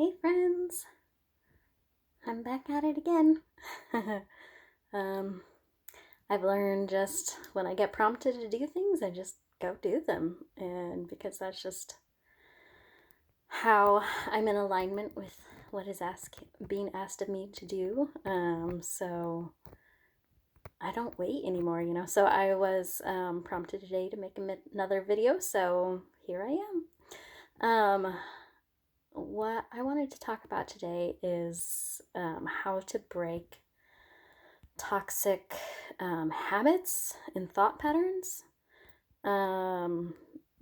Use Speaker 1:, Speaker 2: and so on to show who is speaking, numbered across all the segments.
Speaker 1: Hey friends, I'm back at it again. um, I've learned just when I get prompted to do things, I just go do them. And because that's just how I'm in alignment with what is being asked of me to do. So I don't wait anymore. So I was prompted today to make another video, so here I am. What I wanted to talk about today is how to break toxic habits and thought patterns, um,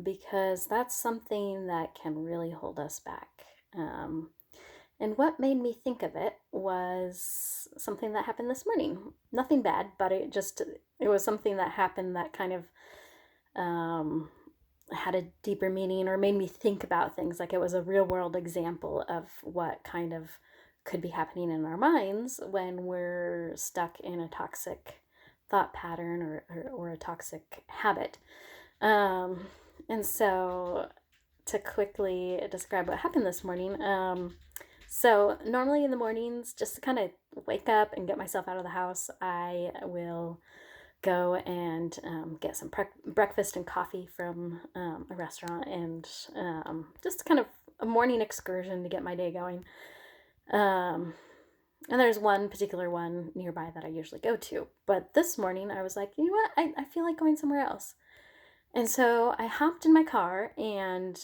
Speaker 1: because that's something that can really hold us back. Um, and what made me think of it was something that happened this morning. Nothing bad, but it was something that happened that kind of um, had a deeper meaning or made me think about things. Like it was a real world example of what kind of could be happening in our minds when we're stuck in a toxic thought pattern or a toxic habit. And so to quickly describe what happened this morning, so normally in the mornings, just to kind of wake up and get myself out of the house, I will go and get some breakfast and coffee from a restaurant, and just kind of a morning excursion to get my day going. And there's one particular one nearby that I usually go to. But this morning I was like, you know what? I feel like going somewhere else. And so I hopped in my car and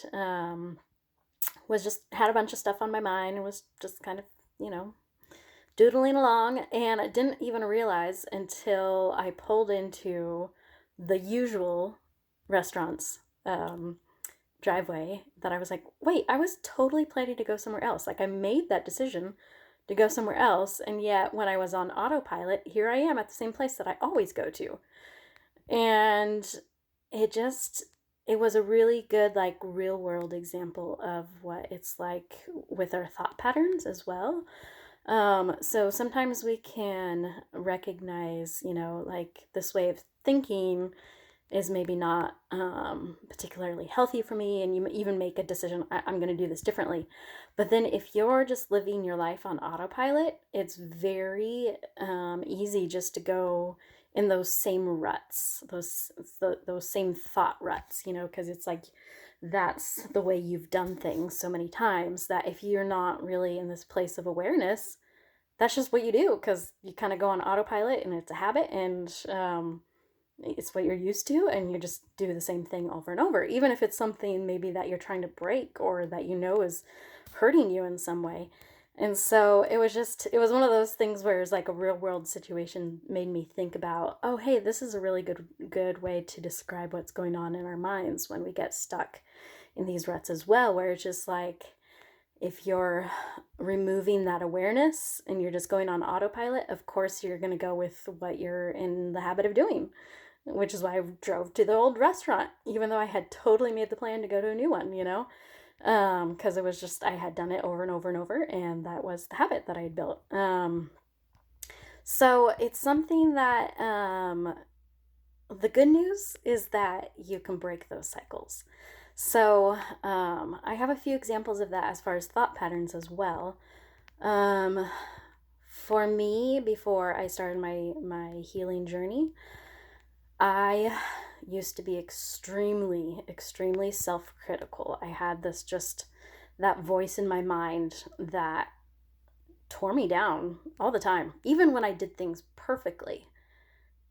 Speaker 1: was just had a bunch of stuff on my mind and was just kind of, doodling along, and I didn't even realize until I pulled into the usual restaurant's driveway that I was like, wait, I was totally planning to go somewhere else. Like I made that decision to go somewhere else, and yet when I was on autopilot, here I am at the same place that I always go to. And it was a really good, like, real world example of what it's like with our thought patterns as well. So sometimes we can recognize, like this way of thinking is maybe not particularly healthy for me, and you even make a decision, I'm going to do this differently. But then if you're just living your life on autopilot, it's very easy just to go in those same ruts, those same thought ruts, because it's like that's the way you've done things so many times that if you're not really in this place of awareness, that's just what you do, because you kind of go on autopilot and it's a habit, and it's what you're used to, and you just do the same thing over and over, even if it's something maybe that you're trying to break or that is hurting you in some way. And so it was one of those things where it's like a real world situation made me think about, oh, hey, this is a really good way to describe what's going on in our minds when we get stuck in these ruts as well, where it's just like, if you're removing that awareness and you're just going on autopilot, of course you're going to go with what you're in the habit of doing, which is why I drove to the old restaurant, even though I had totally made the plan to go to a new one, because it was just, I had done it over and over and over, and that was the habit that I had built. So it's something that, the good news is that you can break those cycles. So I have a few examples of that as far as thought patterns as well. For me, before I started my healing journey, I used to be extremely self-critical. I had that voice in my mind that tore me down all the time. Even when I did things perfectly,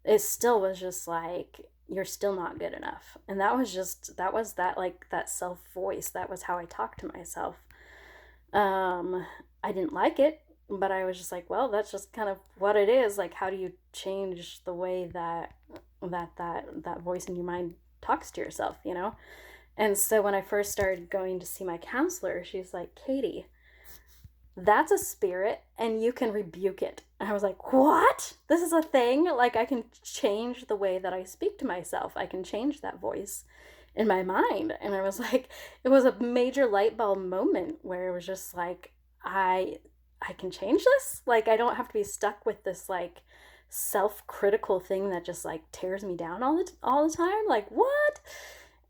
Speaker 1: it still was just like, you're still not good enough. And that was that self voice. That was how I talked to myself. I didn't like it, but I was just like, well, that's just kind of what it is. Like, how do you change the way that voice in your mind talks to yourself, And so when I first started going to see my counselor, she's like, Katie, that's a spirit and you can rebuke it. And I was like, what? This is a thing? Like, I can change the way that I speak to myself. I can change that voice in my mind. And I was like, it was a major light bulb moment where it was just like, I can change this. Like, I don't have to be stuck with this like self-critical thing that just like tears me down all the time. Like, what?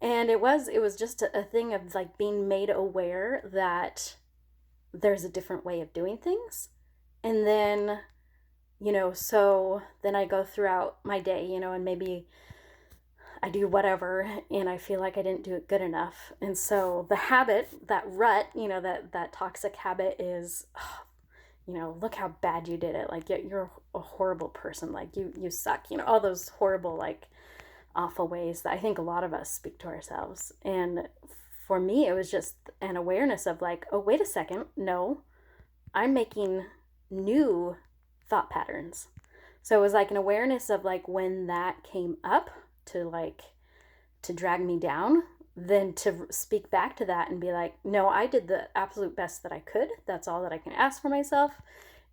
Speaker 1: And it was just a thing of like being made aware that there's a different way of doing things. And then, so then I go throughout my day, and maybe I do whatever and I feel like I didn't do it good enough. And so the habit, that rut, that toxic habit is, look how bad you did it. Like, you're a horrible person. Like, you suck. All those horrible, like, awful ways that I think a lot of us speak to ourselves. And for me, it was just an awareness of like, oh, wait a second. No, I'm making new thought patterns. So it was like an awareness of like when that came up to drag me down, then to speak back to that and be like, no, I did the absolute best that I could. That's all that I can ask for myself.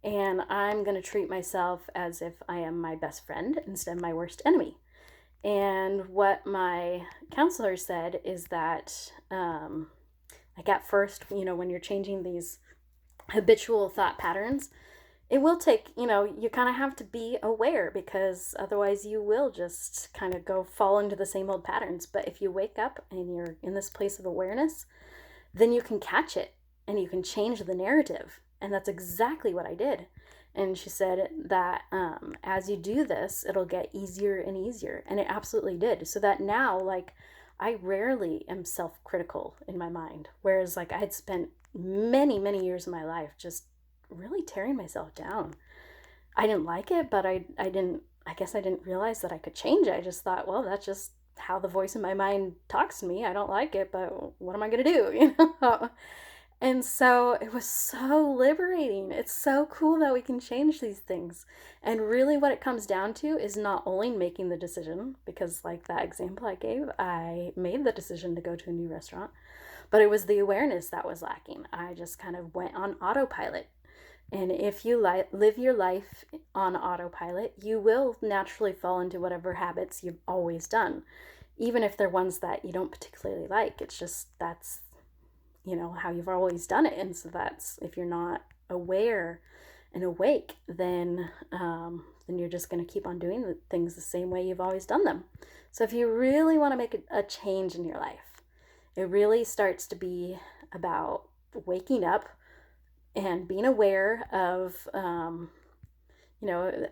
Speaker 1: And I'm going to treat myself as if I am my best friend instead of my worst enemy. And what my counselor said is that, like at first, when you're changing these habitual thought patterns, it will take, you kind of have to be aware, because otherwise you will just kind of fall into the same old patterns. But if you wake up and you're in this place of awareness, then you can catch it and you can change the narrative. And that's exactly what I did. And she said that as you do this, it'll get easier and easier. And it absolutely did. So that now, like, I rarely am self-critical in my mind. Whereas, like, I had spent many, many years of my life just really tearing myself down. I didn't like it, but I guess I didn't realize that I could change it. I just thought, well, that's just how the voice in my mind talks to me. I don't like it, but what am I going to do? And so it was so liberating. It's so cool that we can change these things. And really what it comes down to is not only making the decision, because like that example I gave, I made the decision to go to a new restaurant, but it was the awareness that was lacking. I just kind of went on autopilot. And if you live your life on autopilot, you will naturally fall into whatever habits you've always done, even if they're ones that you don't particularly like. It's just that's how you've always done it. And so that's, if you're not aware and awake, then you're just going to keep on doing the things the same way you've always done them. So if you really want to make a change in your life, it really starts to be about waking up and being aware of,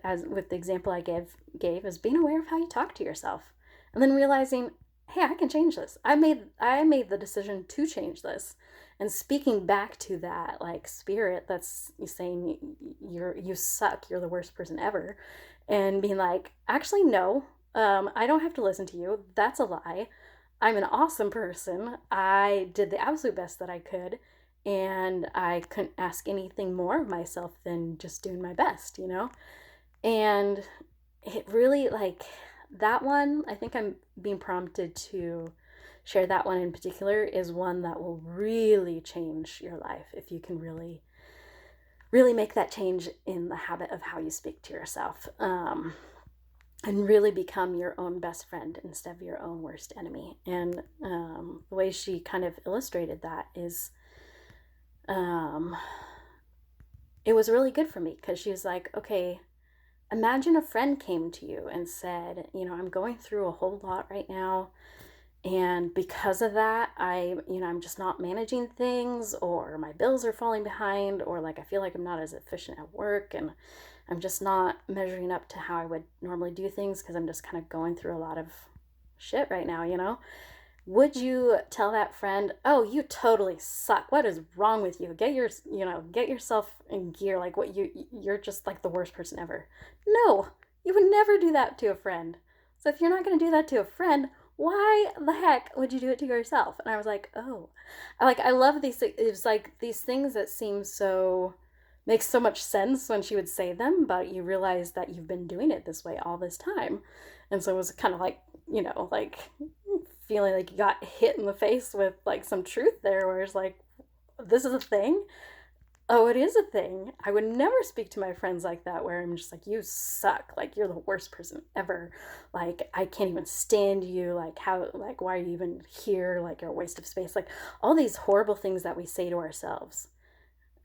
Speaker 1: as with the example I gave, is being aware of how you talk to yourself, and then realizing, hey, I can change this. I made the decision to change this, and speaking back to that like spirit that's saying you suck, you're the worst person ever, and being like, actually no, I don't have to listen to you. That's a lie. I'm an awesome person. I did the absolute best that I could, and I couldn't ask anything more of myself than just doing my best, And it really, like, that one, I think I'm being prompted to share that one in particular, is one that will really change your life if you can really, really make that change in the habit of how you speak to yourself, and really become your own best friend instead of your own worst enemy. And the way she kind of illustrated that is, it was really good for me, because she was like, okay, imagine a friend came to you and said, I'm going through a whole lot right now, and because of that, I'm just not managing things, or my bills are falling behind, or like I feel like I'm not as efficient at work, and I'm just not measuring up to how I would normally do things, because I'm just kind of going through a lot of shit right now. Would you tell that friend, oh, you totally suck, what is wrong with you, get yourself in gear, like what you're just like the worst person ever? No, you would never do that to a friend. So if you're not going to do that to a friend, why the heck would you do it to yourself? And I was like, oh, I love these. It was like these things that seem so, makes so much sense when she would say them, but you realize that you've been doing it this way all this time. And so it was kind of like, like feeling like you got hit in the face with like some truth there, where it's like, this is a thing. Oh, it is a thing. I would never speak to my friends like that, where I'm just like, you suck, like you're the worst person ever, like I can't even stand you, like how, like why are you even here, like you're a waste of space, like all these horrible things that we say to ourselves.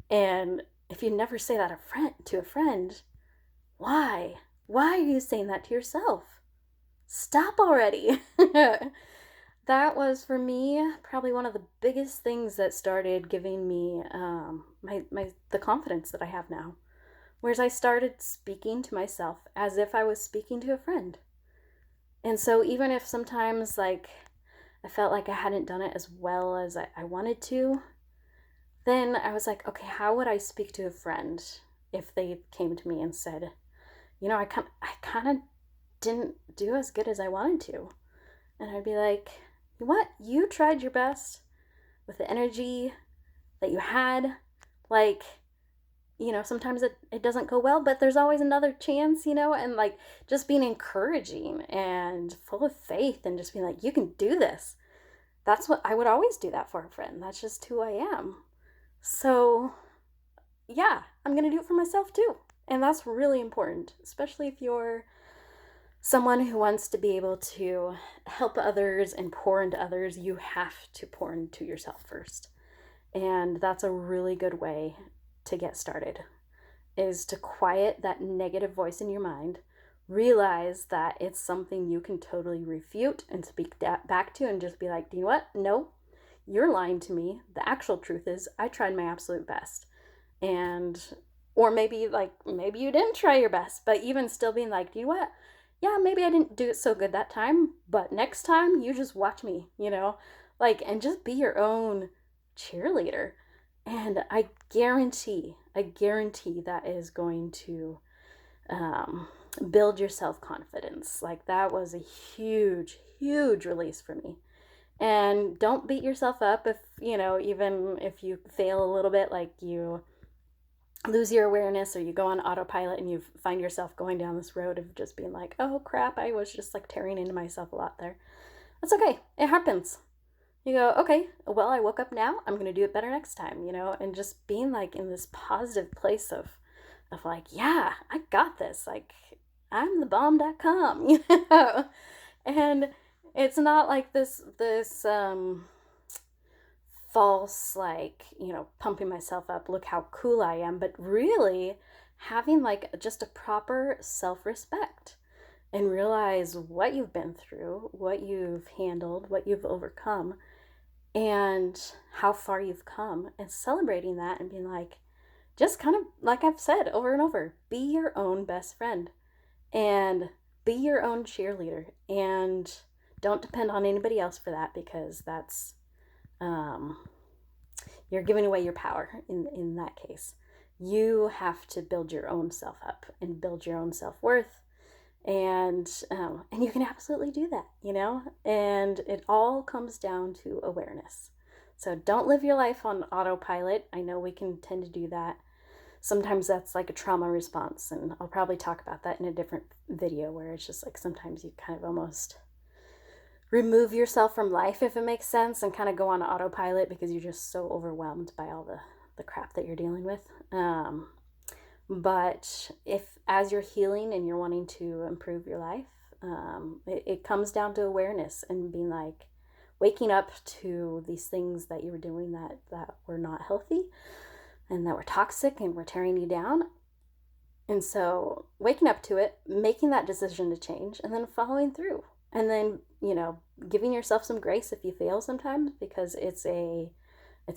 Speaker 1: And if you never say that to a friend, why are you saying that to yourself? Stop already. that was for me probably one of the biggest things that started giving me the confidence that I have now. Whereas I started speaking to myself as if I was speaking to a friend. And so even if sometimes like I felt like I hadn't done it as well as I wanted to, then I was like, okay, how would I speak to a friend if they came to me and said, I kind of didn't do as good as I wanted to. And I'd be like, you know what? You tried your best with the energy that you had. Like, sometimes it doesn't go well, but there's always another chance, and like just being encouraging and full of faith and just being like, you can do this. That's what I would always do that for a friend. That's just who I am. So, yeah, I'm going to do it for myself too. And that's really important, especially if you're someone who wants to be able to help others and pour into others. You have to pour into yourself first. And that's a really good way to get started, is to quiet that negative voice in your mind, realize that it's something you can totally refute and speak back to, and just be like, do you know what? No, you're lying to me. The actual truth is I tried my absolute best. And, or maybe you didn't try your best, but even still being like, do you know what? Yeah, maybe I didn't do it so good that time, but next time you just watch me, and just be your own cheerleader. And I guarantee that is going to build your self confidence. Like, that was a huge, huge release for me. And don't beat yourself up if, even if you fail a little bit, like you lose your awareness or you go on autopilot and you find yourself going down this road of just being like, oh crap, I was just like tearing into myself a lot there. That's okay. It happens. You go, okay, well, I woke up now. I'm going to do it better next time, and just being like in this positive place of like, yeah, I got this. Like, I'm the bomb.com, and it's not like this false, like, pumping myself up, look how cool I am, but really having like just a proper self-respect and realize what you've been through, what you've handled, what you've overcome, and how far you've come, and celebrating that and being like, just kind of like I've said over and over, be your own best friend and be your own cheerleader, and don't depend on anybody else for that, because that's you're giving away your power in that case. You have to build your own self up and build your own self-worth, and you can absolutely do that, and it all comes down to awareness. So don't live your life on autopilot. I know we can tend to do that. Sometimes that's like a trauma response, and I'll probably talk about that in a different video, where it's just like sometimes you kind of almost remove yourself from life, if it makes sense, and kind of go on autopilot because you're just so overwhelmed by all the crap that you're dealing with. But if, as you're healing and you're wanting to improve your life, it comes down to awareness and being like, waking up to these things that you were doing that were not healthy and that were toxic and were tearing you down. And so waking up to it, making that decision to change, and then following through. And then, giving yourself some grace if you fail sometimes, because it's a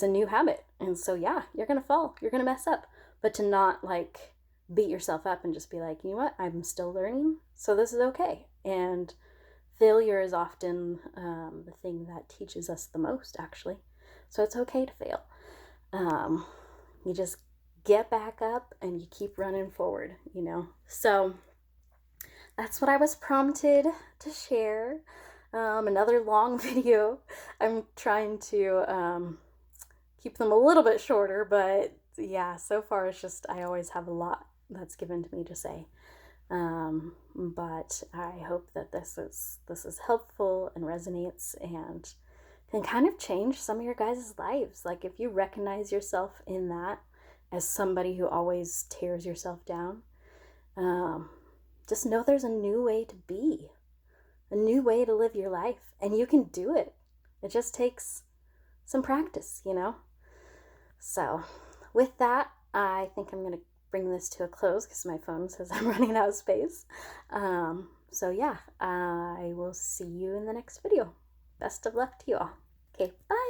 Speaker 1: new habit. And so, yeah, you're going to fall, you're going to mess up, but to not like beat yourself up and just be like, you know what, I'm still learning, so this is okay. And failure is often the thing that teaches us the most, actually. So it's okay to fail. You just get back up and you keep running forward, So that's what I was prompted to share. Another long video. I'm trying to keep them a little bit shorter, but yeah, so far it's just, I always have a lot that's given to me to say. But I hope that this is helpful and resonates and can kind of change some of your guys' lives. Like, if you recognize yourself in that as somebody who always tears yourself down, just know there's a new way to be, a new way to live your life, and you can do it. It just takes some practice, So with that, I think I'm going to bring this to a close because my phone says I'm running out of space. So yeah, I will see you in the next video. Best of luck to you all. Okay, bye.